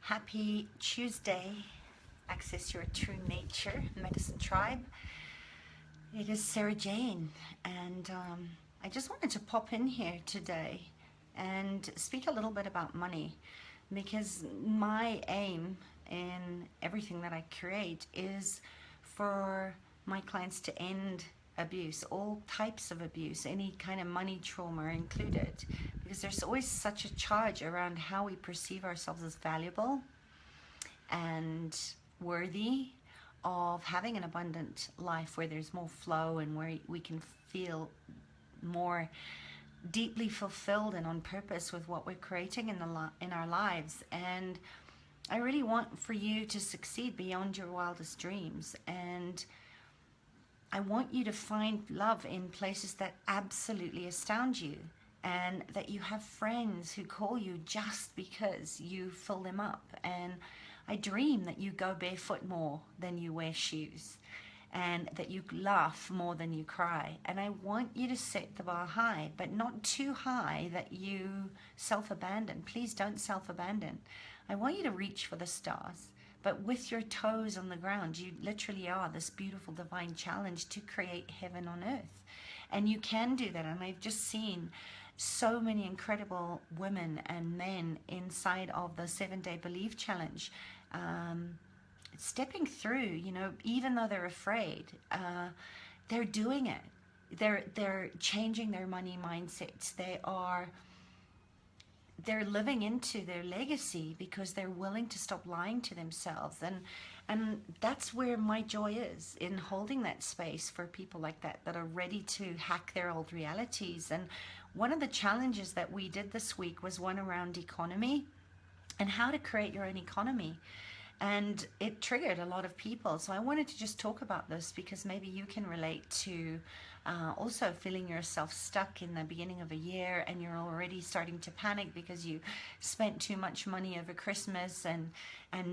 Happy Tuesday, Access Your True Nature Medicine Tribe. It is Sarah Jane, and I just wanted to pop in here today and speak a little bit about money, because my aim in everything that I create is for my clients to end abuse, all types of abuse, any kind of money trauma included, because there's always such a charge around how we perceive ourselves as valuable and worthy of having an abundant life where there's more flow and where we can feel more deeply fulfilled and on purpose with what we're creating in our lives. And I really want for you to succeed beyond your wildest dreams, and I want you to find love in places that absolutely astound you, and that you have friends who call you just because you fill them up. And I dream that you go barefoot more than you wear shoes, and that you laugh more than you cry. And I want you to set the bar high, but not too high that you self-abandon. Please don't self-abandon. I want you to reach for the stars, but with your toes on the ground. You literally are this beautiful divine challenge to create heaven on earth. And you can do that. And I've just seen so many incredible women and men inside of the 7-day Believe Challenge, stepping through, even though they're afraid, they're doing it. They're changing their money mindsets. They're living into their legacy because they're willing to stop lying to themselves. And that's where my joy is, in holding that space for people like that are ready to hack their old realities. And one of the challenges that we did this week was one around economy and how to create your own economy. And it triggered a lot of people. So I wanted to just talk about this because maybe you can relate to also feeling yourself stuck in the beginning of a year, and you're already starting to panic because you spent too much money over Christmas, and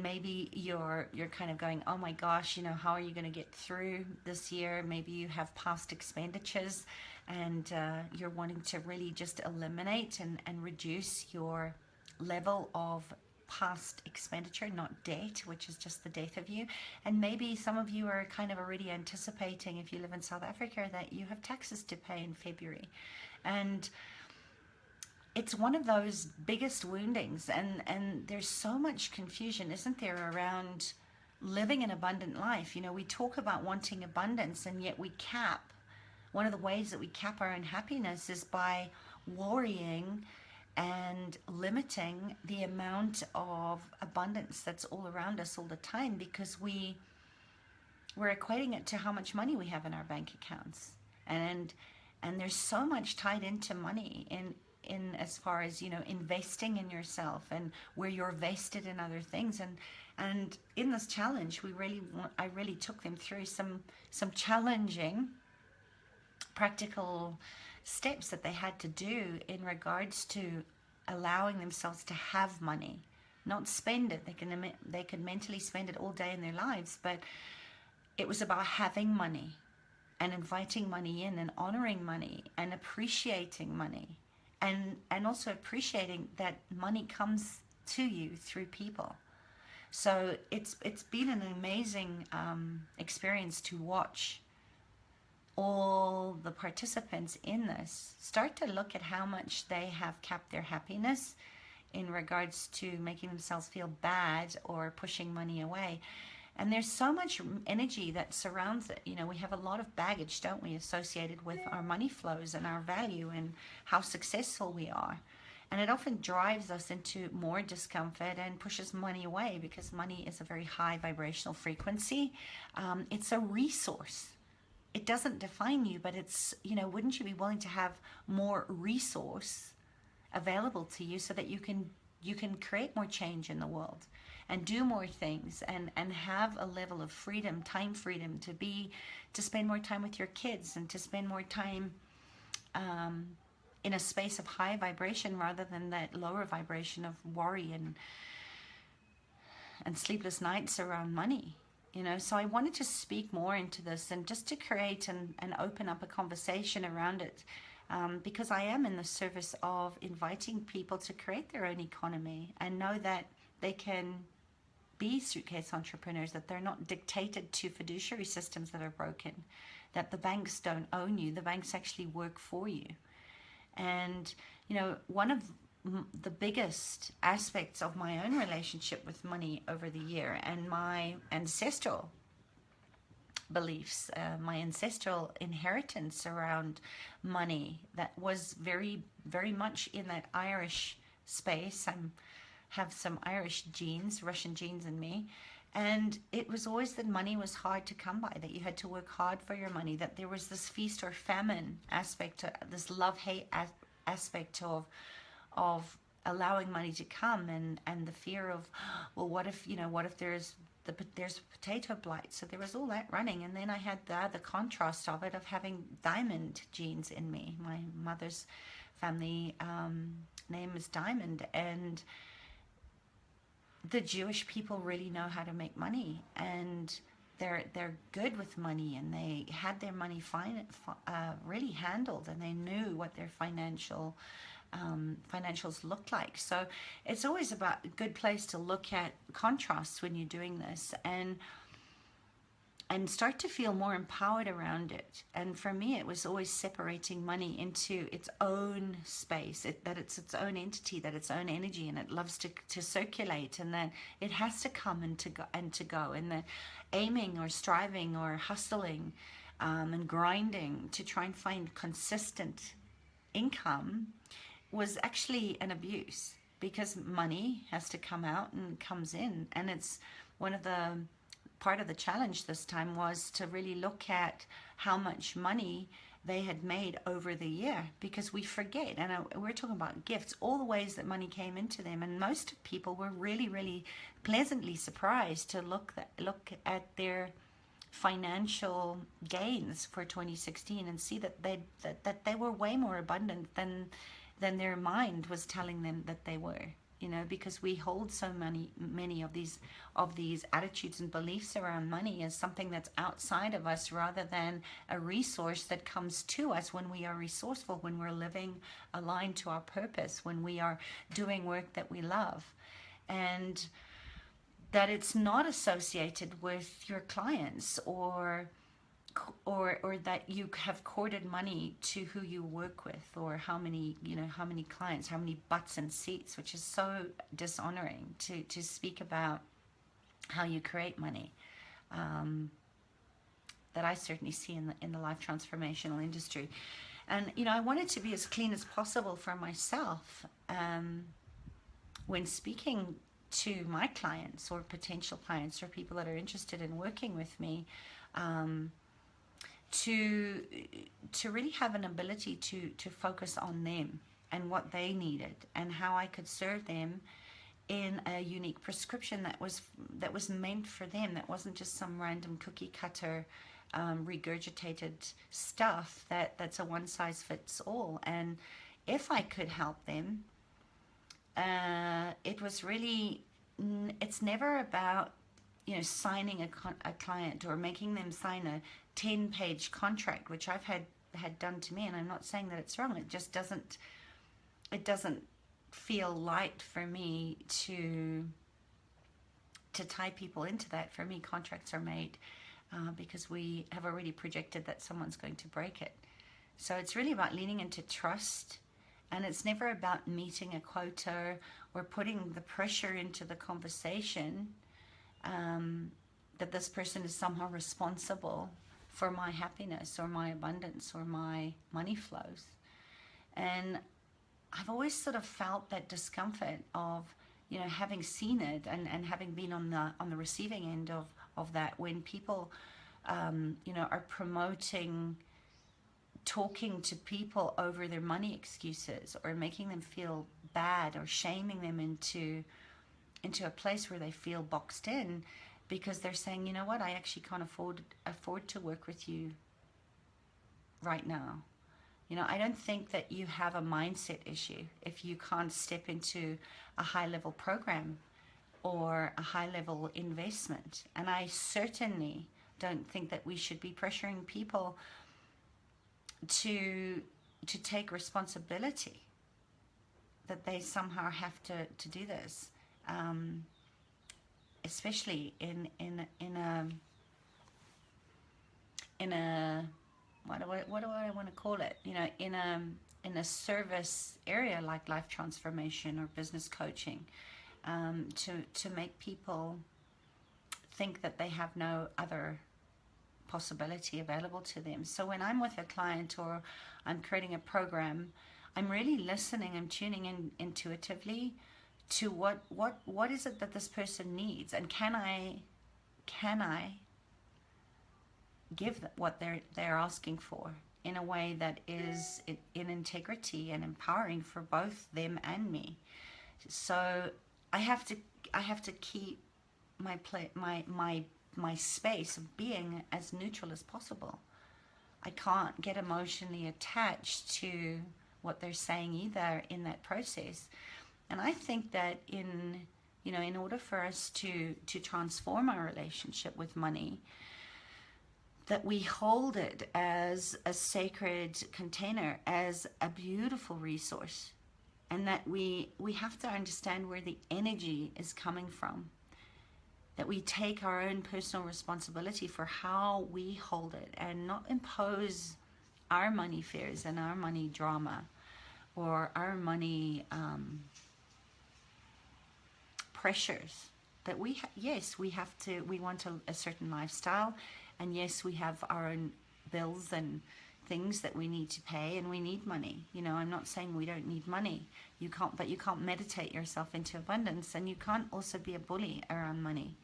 maybe you're kind of going, oh my gosh, how are you going to get through this year? Maybe you have past expenditures, and you're wanting to really just eliminate and reduce your level of past expenditure, not debt, which is just the death of you. And maybe some of you are kind of already anticipating, if you live in South Africa, that you have taxes to pay in February. And it's one of those biggest woundings, and there's so much confusion, isn't there, around living an abundant life. We talk about wanting abundance, and yet we cap. One of the ways that we cap our own happiness is by worrying and limiting the amount of abundance that's all around us all the time, because we're equating it to how much money we have in our bank accounts. And there's so much tied into money in as far as investing in yourself, and where you're vested in other things. And in this challenge, I really took them through some challenging practical steps that they had to do in regards to allowing themselves to have money, not spend it. They could mentally spend it all day in their lives, but it was about having money and inviting money in and honoring money and appreciating money, and also appreciating that money comes to you through people. So it's been an amazing experience to watch all the participants in this start to look at how much they have capped their happiness in regards to making themselves feel bad or pushing money away. And there's so much energy that surrounds it. We have a lot of baggage, don't we, associated with our money flows and our value and how successful we are. And it often drives us into more discomfort and pushes money away, because money is a very high vibrational frequency. It's a resource. It doesn't define you, but it's, wouldn't you be willing to have more resource available to you so that you can create more change in the world and do more things, and have a level of freedom, time freedom, to spend more time with your kids, and to spend more time in a space of high vibration rather than that lower vibration of worry and sleepless nights around money. So I wanted to speak more into this, and just to create and open up a conversation around it, because I am in the service of inviting people to create their own economy and know that they can be suitcase entrepreneurs, that they're not dictated to fiduciary systems that are broken, that the banks don't own you, the banks actually work for you. And, one of the biggest aspects of my own relationship with money over the year, and my ancestral beliefs, my ancestral inheritance around money, that was very, very much in that Irish space. I have some Irish genes, Russian genes in me. And it was always that money was hard to come by, that you had to work hard for your money, that there was this feast or famine aspect, this love-hate aspect of allowing money to come, and the fear of, well, what if there's potato blight. So there was all that running. And then I had the contrast of it, of having diamond genes in me. My mother's family name is Diamond, and the Jewish people really know how to make money, and they're good with money, and they had their money really handled, and they knew what their financials looked like. So it's always about a good place to look at contrasts when you're doing this, and start to feel more empowered around it. And for me, it was always separating money into its own space, that it's its own entity, that its own energy, and it loves to circulate, and that it has to come and to go, and that aiming or striving or hustling and grinding to try and find consistent income was actually an abuse, because money has to come out and comes in. And it's part of the challenge this time was to really look at how much money they had made over the year, because we forget. And we're talking about gifts, all the ways that money came into them, and most people were really, really pleasantly surprised to look at their financial gains for 2016 and see that they were way more abundant than their mind was telling them that they were. Because we hold so many of these attitudes and beliefs around money as something that's outside of us, rather than a resource that comes to us when we are resourceful, when we're living aligned to our purpose, when we are doing work that we love. And that it's not associated with your clients or that you have courted money to who you work with, or how many clients, how many butts and seats, which is so dishonoring to speak about how you create money. That I certainly see in the life transformational industry. And I wanted to be as clean as possible for myself when speaking to my clients or potential clients or people that are interested in working with me, to really have an ability to focus on them and what they needed, and how I could serve them in a unique prescription that was meant for them, that wasn't just some random cookie cutter regurgitated stuff that's a one size fits all. And if I could help them, it was really, it's never about signing a client or making them sign a 10-page contract, which I've had done to me. And I'm not saying that it's wrong. It just doesn't feel light for me to tie people into that. For me, contracts are made because we have already projected that someone's going to break it. So it's really about leaning into trust. And it's never about meeting a quota or putting the pressure into the conversation that this person is somehow responsible for my happiness or my abundance or my money flows. And I've always sort of felt that discomfort of, having seen it and having been on the receiving end of that, when people, are promoting talking to people over their money excuses, or making them feel bad, or shaming them into a place where they feel boxed in, because they're saying, you know what, I actually can't afford to work with you right now. I don't think that you have a mindset issue if you can't step into a high-level program or a high-level investment. And I certainly don't think that we should be pressuring people to take responsibility, that they somehow have to do this. especially in a what do I want to call it? In a service area like life transformation or business coaching, to make people think that they have no other possibility available to them. So when I'm with a client or I'm creating a program, I'm really listening. I'm tuning in intuitively to what is it that this person needs, and can I give what they're asking for in a way that is in integrity and empowering for both them and me. So I have to keep my space of being as neutral as possible. I can't get emotionally attached to what they're saying either in that process. And I think that in order for us to transform our relationship with money, that we hold it as a sacred container, as a beautiful resource, and that we have to understand where the energy is coming from, that we take our own personal responsibility for how we hold it and not impose our money fears and our money drama or our money pressures. That yes, we want a certain lifestyle, and yes, we have our own bills and things that we need to pay, and we need money. I'm not saying we don't need money. You can't meditate yourself into abundance, and you can't also be a bully around money.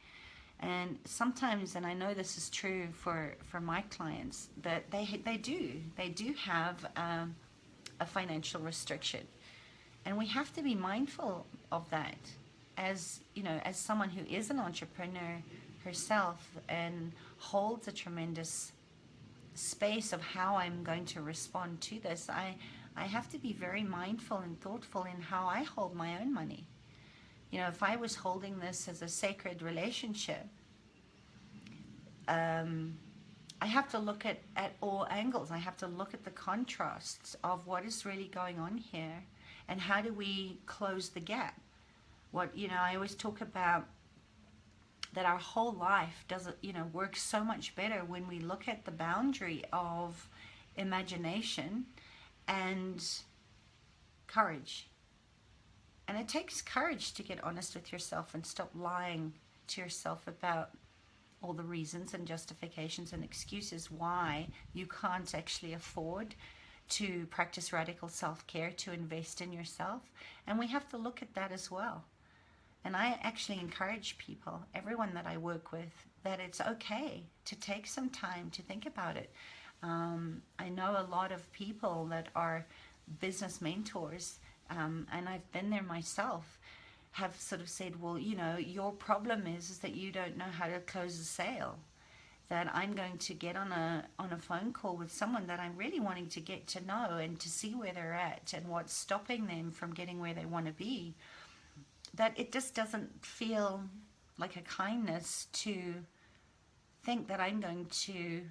And sometimes, and I know this is true for my clients, that they do have a financial restriction, and we have to be mindful of that. As someone who is an entrepreneur herself and holds a tremendous space of how I'm going to respond to this, I have to be very mindful and thoughtful in how I hold my own money. If I was holding this as a sacred relationship, I have to look at all angles. I have to look at the contrasts of what is really going on here, and how do we close the gap. I always talk about that our whole life works so much better when we look at the boundary of imagination and courage. And it takes courage to get honest with yourself and stop lying to yourself about all the reasons and justifications and excuses why you can't actually afford to practice radical self-care, to invest in yourself. And we have to look at that as well. And I actually encourage people, everyone that I work with, that it's okay to take some time to think about it. I know a lot of people that are business mentors, and I've been there myself, have sort of said, well, your problem is that you don't know how to close a sale. That I'm going to get on a phone call with someone that I'm really wanting to get to know and to see where they're at and what's stopping them from getting where they want to be. That it just doesn't feel like a kindness to think that I'm going to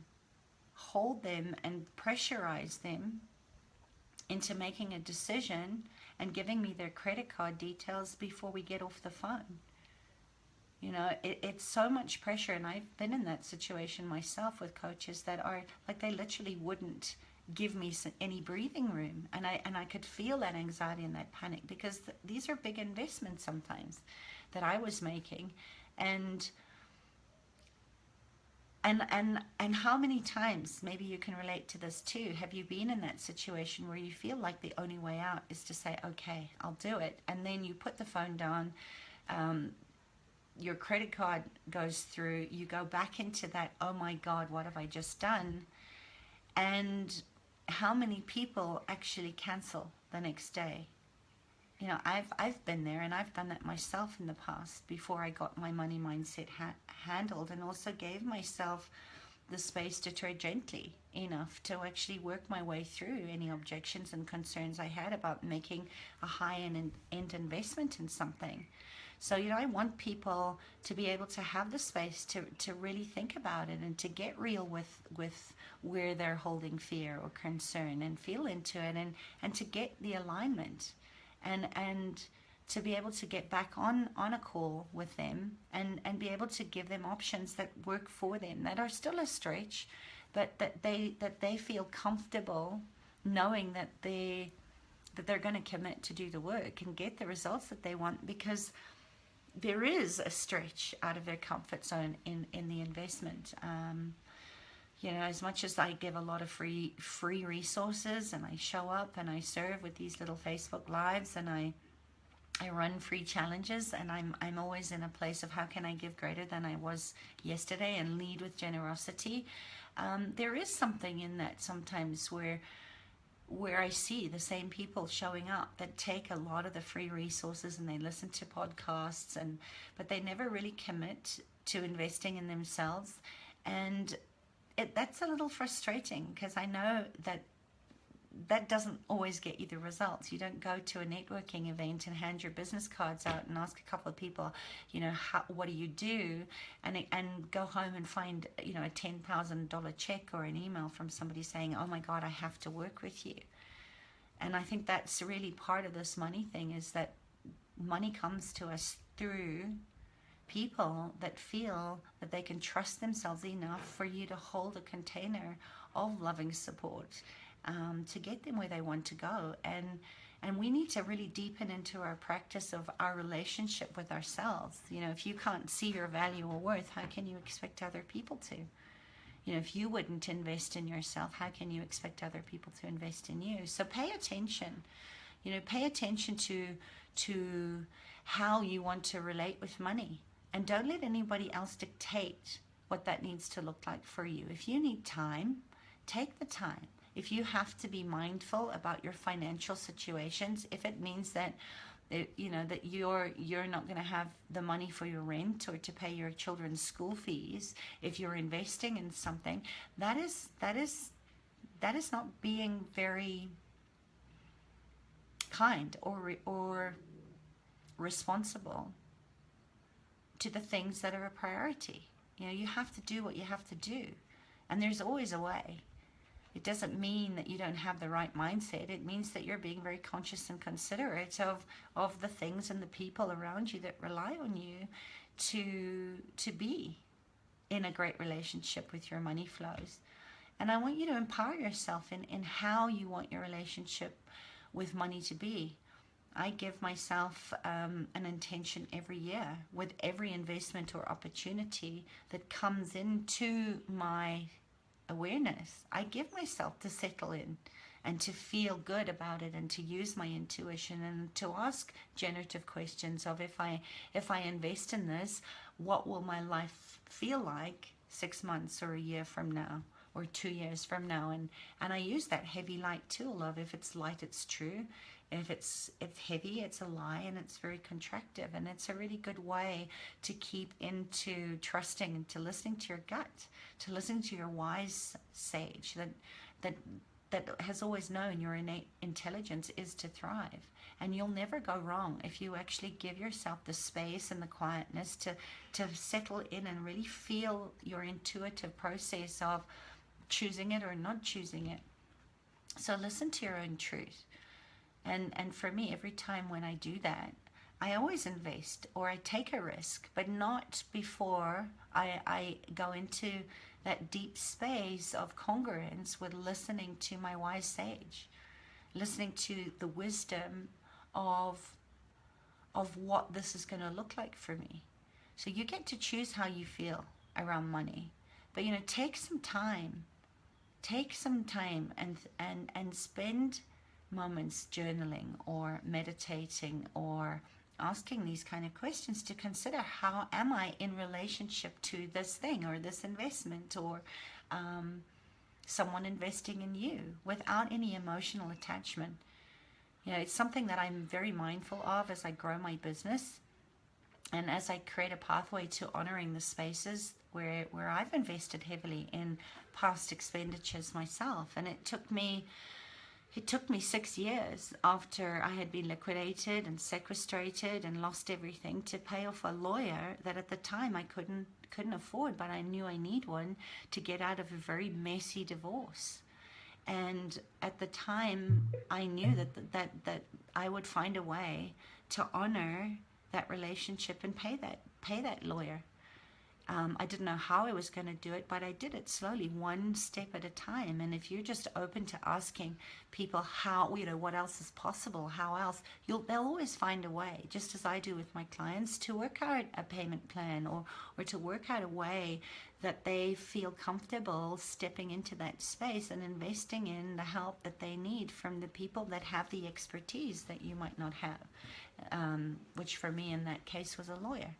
hold them and pressurize them into making a decision and giving me their credit card details before we get off the phone. It's so much pressure, and I've been in that situation myself with coaches that are like, they literally wouldn't give me any breathing room, and I could feel that anxiety and that panic, because these are big investments sometimes that I was making, and how many times, maybe you can relate to this too, have you been in that situation where you feel like the only way out is to say, okay, I'll do it, and then you put the phone down, your credit card goes through, you go back into that, oh my God, what have I just done? And how many people actually cancel the next day? I've been there, and I've done that myself in the past before I got my money mindset handled, and also gave myself the space to tread gently enough to actually work my way through any objections and concerns I had about making a high-end investment in something. So, I want people to be able to have the space to really think about it and to get real with where they're holding fear or concern, and feel into it, and to get the alignment, and to be able to get back on a call with them and be able to give them options that work for them, that are still a stretch, but that they feel comfortable knowing that they're going to commit to do the work and get the results that they want, because there is a stretch out of their comfort zone in the investment. You know, as much as I give a lot of free resources, and I show up and I serve with these little Facebook lives, and I run free challenges, and I'm always in a place of how can I give greater than I was yesterday and lead with generosity. There is something in that sometimes where I see the same people showing up that take a lot of the free resources and they listen to podcasts, but they never really commit to investing in themselves. And that's a little frustrating, because I know that doesn't always get you the results. You don't go to a networking event and hand your business cards out and ask a couple of people, you know, what do you do, and go home and find, you know, a $10,000 check or an email from somebody saying, oh my God, I have to work with you. And I think that's really part of this money thing, is that money comes to us through people that feel that they can trust themselves enough for you to hold a container of loving support, to get them where they want to go. And we need to really deepen into our practice of our relationship with ourselves. You know, if you can't see your value or worth, how can you expect other people to? You know, if you wouldn't invest in yourself, how can you expect other people to invest in you? So pay attention. You know, pay attention to how you want to relate with money. And don't let anybody else dictate what that needs to look like for you. If you need time, take the time. If you have to be mindful about your financial situations, if it means that you know that you're not going to have the money for your rent or to pay your children's school fees, if you're investing in something, that is not being very kind or responsible to the things that are a priority. You know, you have to do what you have to do, and there's always a way. It doesn't mean that you don't have the right mindset. It means that you're being very conscious and considerate of the things and the people around you that rely on you to be in a great relationship with your money flows. And I want you to empower yourself in how you want your relationship with money to be. I give myself an intention every year with every investment or opportunity that comes into my awareness. I give myself to settle in and to feel good about it, and to use my intuition, and to ask generative questions of, if I invest in this, what will my life feel like 6 months or a year from now or 2 years from now? And I use that heavy light tool of, if it's light, it's true. If it's heavy, it's a lie, and it's very contractive. And it's a really good way to keep into trusting and to listening to your gut, to listening to your wise sage that has always known your innate intelligence is to thrive. And you'll never go wrong if you actually give yourself the space and the quietness to settle in and really feel your intuitive process of choosing it or not choosing it. So listen to your own truth. And for me, every time when I do that, I always invest or I take a risk, but not before I go into that deep space of congruence with listening to my wise sage, listening to the wisdom of what this is going to look like for me. So you get to choose how you feel around money, but you know, take some time and spend moments journaling or meditating or asking these kind of questions to consider, how am I in relationship to this thing or this investment or someone investing in you, without any emotional attachment. You know, it's something that I'm very mindful of as I grow my business and as I create a pathway to honoring the spaces where I've invested heavily in past expenditures myself. And it took me 6 years after I had been liquidated and sequestrated and lost everything to pay off a lawyer that at the time I couldn't afford, but I knew I need one to get out of a very messy divorce. And at the time I knew that I would find a way to honor that relationship and pay that lawyer. I didn't know how I was going to do it, but I did it slowly, one step at a time. And if you're just open to asking people how, what else is possible, how else, they'll always find a way, just as I do with my clients, to work out a payment plan or to work out a way that they feel comfortable stepping into that space and investing in the help that they need from the people that have the expertise that you might not have, which for me in that case was a lawyer.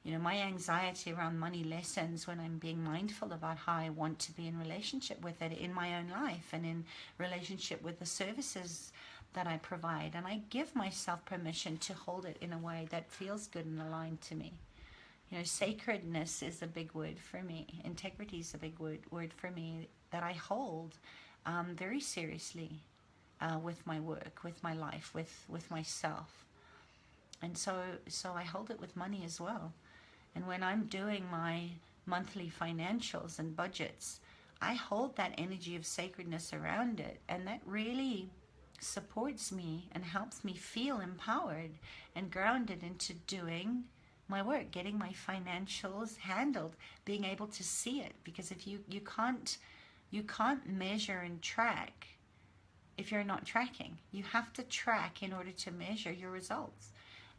My anxiety around money lessens when I'm being mindful about how I want to be in relationship with it in my own life and in relationship with the services that I provide. And I give myself permission to hold it in a way that feels good and aligned to me. Sacredness is a big word for me. Integrity is a big word for me that I hold very seriously with my work, with my life, with myself. And so I hold it with money as well. And when I'm doing my monthly financials and budgets, I hold that energy of sacredness around it. And that really supports me and helps me feel empowered and grounded into doing my work, getting my financials handled, being able to see it. Because if you can't measure and track if you're not tracking. You have to track in order to measure your results.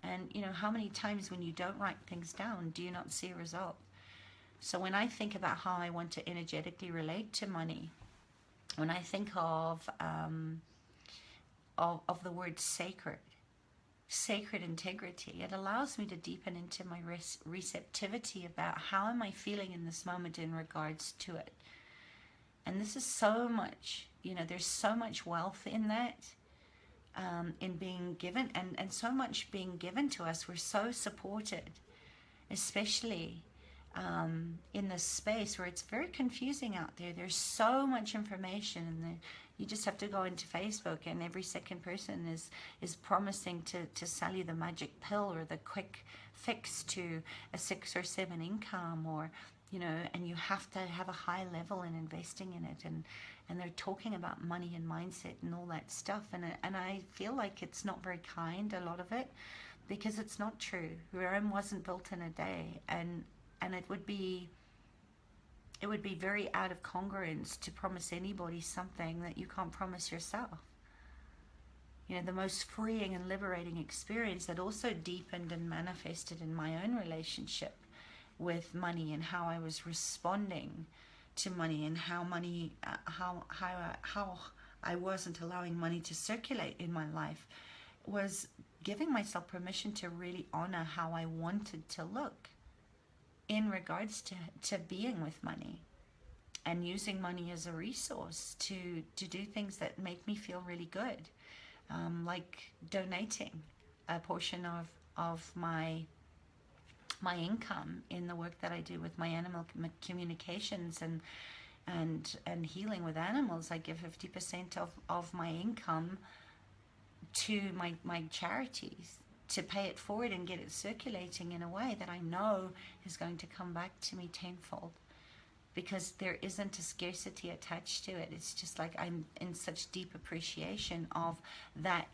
And how many times when you don't write things down do you not see a result? So when I think about how I want to energetically relate to money, when I think of the word sacred integrity, it allows me to deepen into my receptivity about how am I feeling in this moment in regards to it. And this is so much, there's so much wealth in that. In being given and so much being given to us. We're so supported, especially in this space where it's very confusing out there. There's so much information, and you just have to go into Facebook and every second person is promising to sell you the magic pill or the quick fix to a 6 or 7 income, or and you have to have a high level in investing in it, and they're talking about money and mindset and all that stuff, and I feel like it's not very kind, a lot of it, because it's not true. Rome wasn't built in a day, and it would be very out of congruence to promise anybody something that you can't promise yourself. The most freeing and liberating experience that also deepened and manifested in my own relationship with money and how I was responding to money, and how money, how I wasn't allowing money to circulate in my life, was giving myself permission to really honor how I wanted to look in regards to being with money, and using money as a resource to do things that make me feel really good, like donating a portion of my income in the work that I do with my animal communications and healing with animals. I give 50% of my income to my charities to pay it forward and get it circulating in a way that I know is going to come back to me tenfold, because there isn't a scarcity attached to it. It's just like I'm in such deep appreciation of that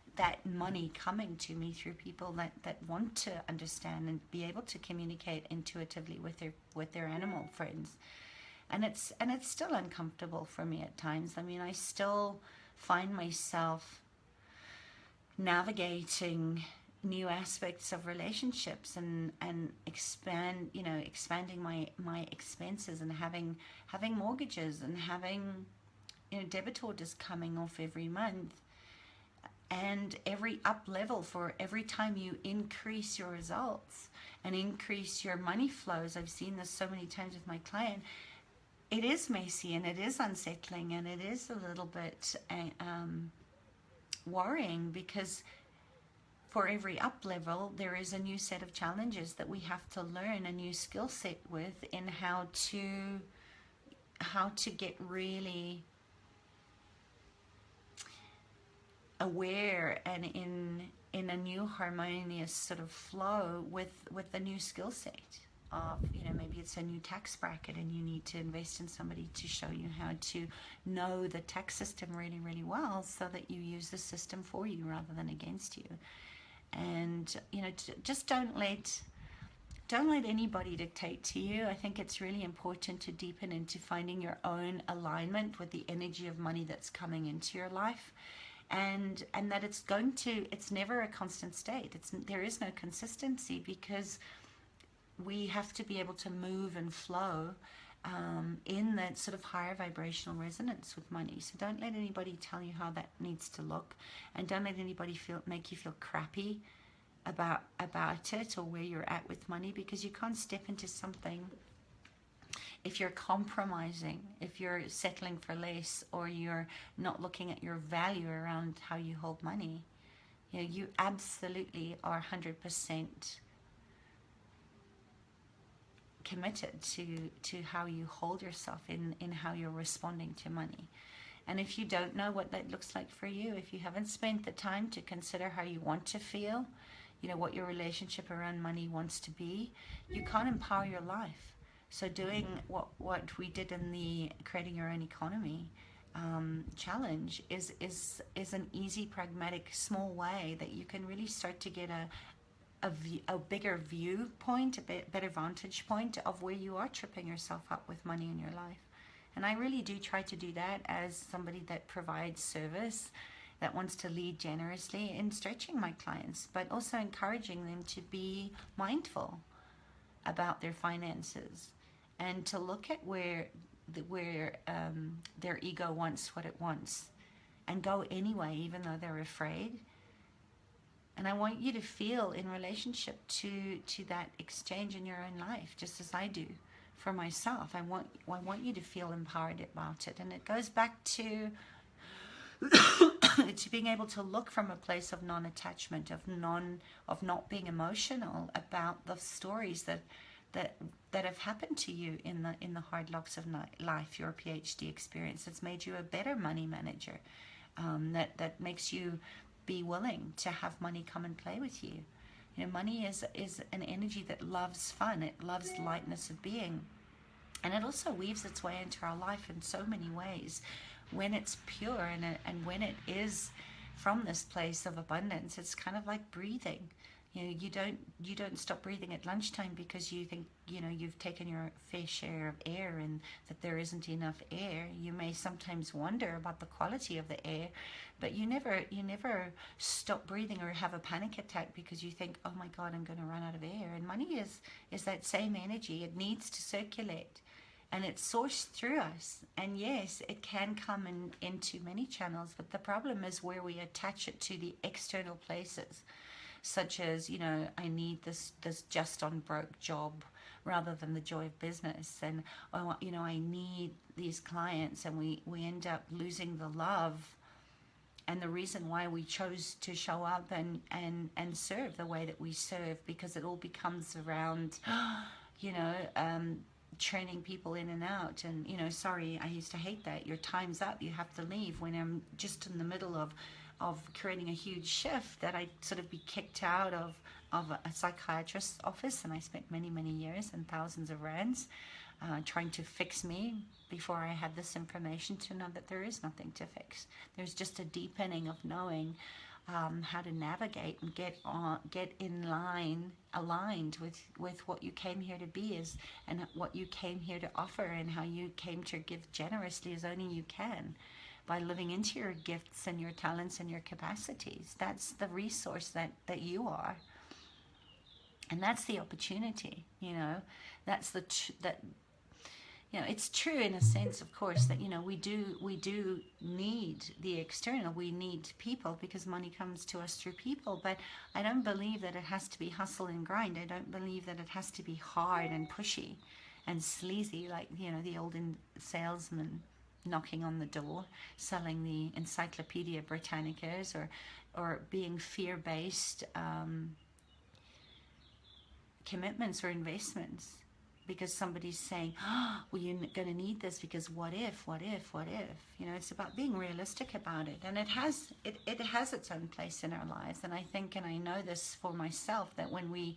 money coming to me through people that want to understand and be able to communicate intuitively with their animal friends. And it's still uncomfortable for me at times. I mean, I still find myself navigating new aspects of relationships and expanding my expenses, and having mortgages, and having debit orders coming off every month, and every up level for every time you increase your results and increase your money flows. I've seen this so many times with my client. It is messy and it is unsettling and it is a little bit worrying, because for every up level, there is a new set of challenges that we have to learn a new skill set with, in how to get really aware and in a new harmonious sort of flow with the new skill set of, maybe it's a new tax bracket and you need to invest in somebody to show you how to know the tax system really, really well, so that you use the system for you rather than against you. And just don't let anybody dictate to you. I think it's really important to deepen into finding your own alignment with the energy of money that's coming into your life, and that it's never a constant state. There is no consistency, because we have to be able to move and flow in that sort of higher vibrational resonance with money. So don't let anybody tell you how that needs to look, and don't let anybody make you feel crappy about it, or where you're at with money, because you can't step into something if you're compromising, if you're settling for less, or you're not looking at your value around how you hold money. You absolutely are 100% committed to how you hold yourself in how you're responding to money. And if you don't know what that looks like for you, if you haven't spent the time to consider how you want to feel, what your relationship around money wants to be, you can't empower your life. So doing what we did in the Creating Your Own Economy challenge is an easy, pragmatic, small way that you can really start to get a bigger viewpoint, better vantage point of where you are tripping yourself up with money in your life. And I really do try to do that as somebody that provides service, that wants to lead generously in stretching my clients, but also encouraging them to be mindful about their finances, and to look at where their ego wants what it wants, and go anyway, even though they're afraid. And I want you to feel in relationship to that exchange in your own life, just as I do for myself. I want you to feel empowered about it. And it goes back to to being able to look from a place of non-attachment, of not being emotional about the stories that have happened to you in the hard knocks of life. Your PhD experience that's made you a better money manager, that makes you be willing to have money come and play with you. Money is an energy that loves fun. It loves lightness of being, and it also weaves its way into our life in so many ways when it's pure, and when it is from this place of abundance. It's kind of like breathing. You don't stop breathing at lunchtime because you think you've taken your fair share of air and that there isn't enough air. You may sometimes wonder about the quality of the air, but you never stop breathing or have a panic attack because you think, oh my God, I'm going to run out of air. And money is that same energy. It needs to circulate, and it's sourced through us. And yes, it can come into many channels, but the problem is where we attach it to the external places, such as, I need this just on broke job rather than the joy of business. And, I need these clients, and we end up losing the love and the reason why we chose to show up and serve the way that we serve, because it all becomes around, training people in and out. And, sorry, I used to hate that. Your time's up, you have to leave, when I'm just in the middle of creating a huge shift, that I'd sort of be kicked out of a psychiatrist's office. And I spent many, many years and thousands of rands trying to fix me before I had this information to know that there is nothing to fix. There's just a deepening of knowing how to navigate and get in line, aligned with what you came here to be, and what you came here to offer, and how you came to give generously as only you can, by living into your gifts and your talents and your capacities. That's the resource that you are, and that's the opportunity. That's it's true in a sense, of course, that we do need the external. We need people, because money comes to us through people. But I don't believe that it has to be hustle and grind. I don't believe that it has to be hard and pushy and sleazy, like the old salesman knocking on the door, selling the Encyclopedia Britannicas, or being fear-based commitments or investments, because somebody's saying, oh, well, you're going to need this because what if? It's about being realistic about it. And it has its own place in our lives. And I think, and I know this for myself, that when we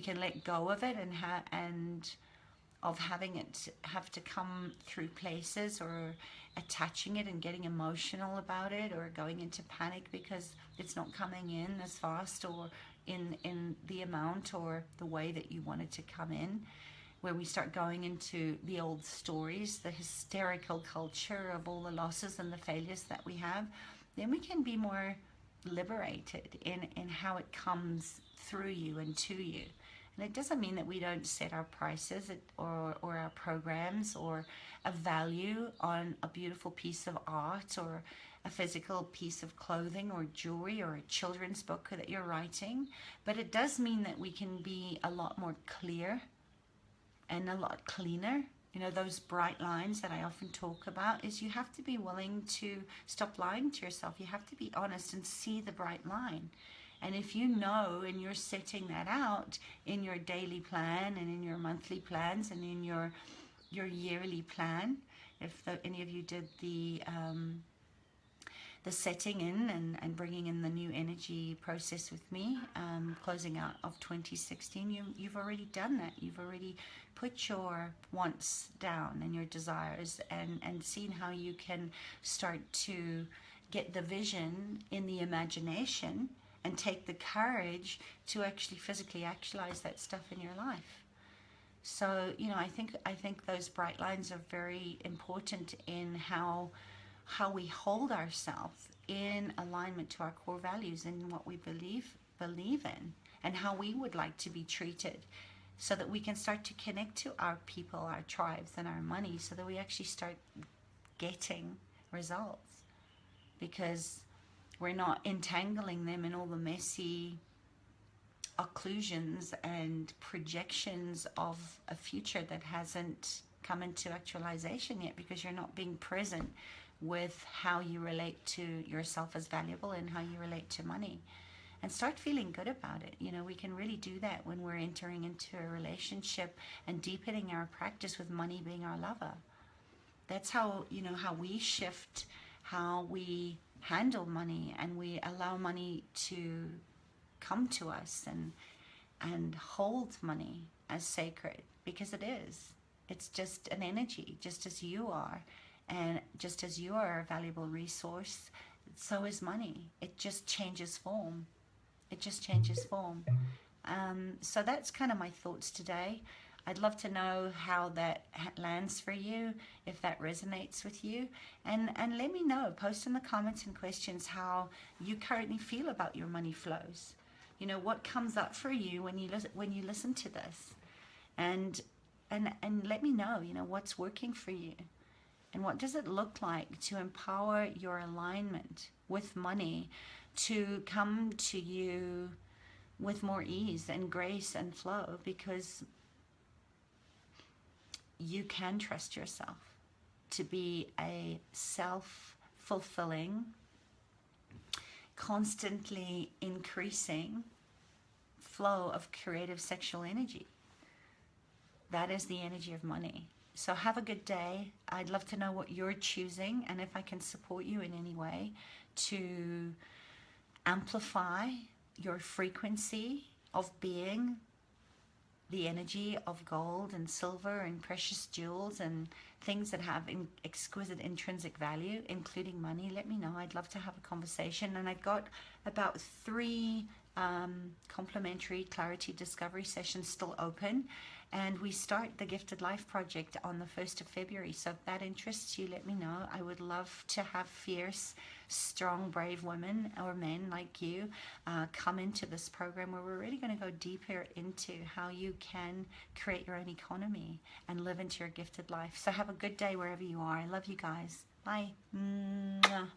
can let go of it, and of having it have to come through places, or attaching it and getting emotional about it, or going into panic because it's not coming in as fast, or in the amount or the way that you want it to come in, where we start going into the old stories, the hysterical culture of all the losses and the failures that we have, then we can be more liberated in how it comes through you and to you. And it doesn't mean that we don't set our prices or our programs or a value on a beautiful piece of art or a physical piece of clothing or jewelry or a children's book that you're writing. But it does mean that we can be a lot more clear and a lot cleaner. You know, those bright lines that I often talk about is you have to be willing to stop lying to yourself. You have to be honest and see the bright line. And if you know and you're setting that out in your daily plan and in your monthly plans and in your yearly plan, if any of you did the setting in and bringing in the new energy process with me, closing out of 2016, you've already done that. You've already put your wants down and your desires and seen how you can start to get the vision in the imagination and take the courage to actually physically actualize that stuff in your life. So, you know, I think those bright lines are very important in how we hold ourselves in alignment to our core values and what we believe in and how we would like to be treated, so that we can start to connect to our people, our tribes, and our money, so that we actually start getting results, because we're not entangling them in all the messy occlusions and projections of a future that hasn't come into actualization yet, because you're not being present with how you relate to yourself as valuable and how you relate to money. And start feeling good about it. You know, we can really do that when we're entering into a relationship and deepening our practice with money being our lover. That's how, you know, how we shift how we handle money, and we allow money to come to us and hold money as sacred, because it is. It's just an energy, just as you are. And just as you are a valuable resource, so is money. It just changes form. It just changes form. So that's kind of my thoughts today. I'd love to know how that lands for you, if that resonates with you. And let me know. Post in the comments and questions how you currently feel about your money flows. You know, what comes up for you when you listen to this. And let me know, you know, what's working for you. And what does it look like to empower your alignment with money to come to you with more ease and grace and flow, because you can trust yourself to be a self-fulfilling, constantly increasing flow of creative sexual energy. That is the energy of money. So have a good day. I'd love to know what you're choosing, and if I can support you in any way to amplify your frequency of being the energy of gold and silver and precious jewels and things that have exquisite intrinsic value, including money. Let me know. I'd love to have a conversation. And I've got about 3 complimentary clarity discovery sessions still open, and we start the Gifted Life Project on the 1st of February. So if that interests you, let me know. I would love to have fierce, strong, brave women or men like you come into this program, where we're really going to go deeper into how you can create your own economy and live into your gifted life. So have a good day wherever you are. I love you guys. Bye. Mwah.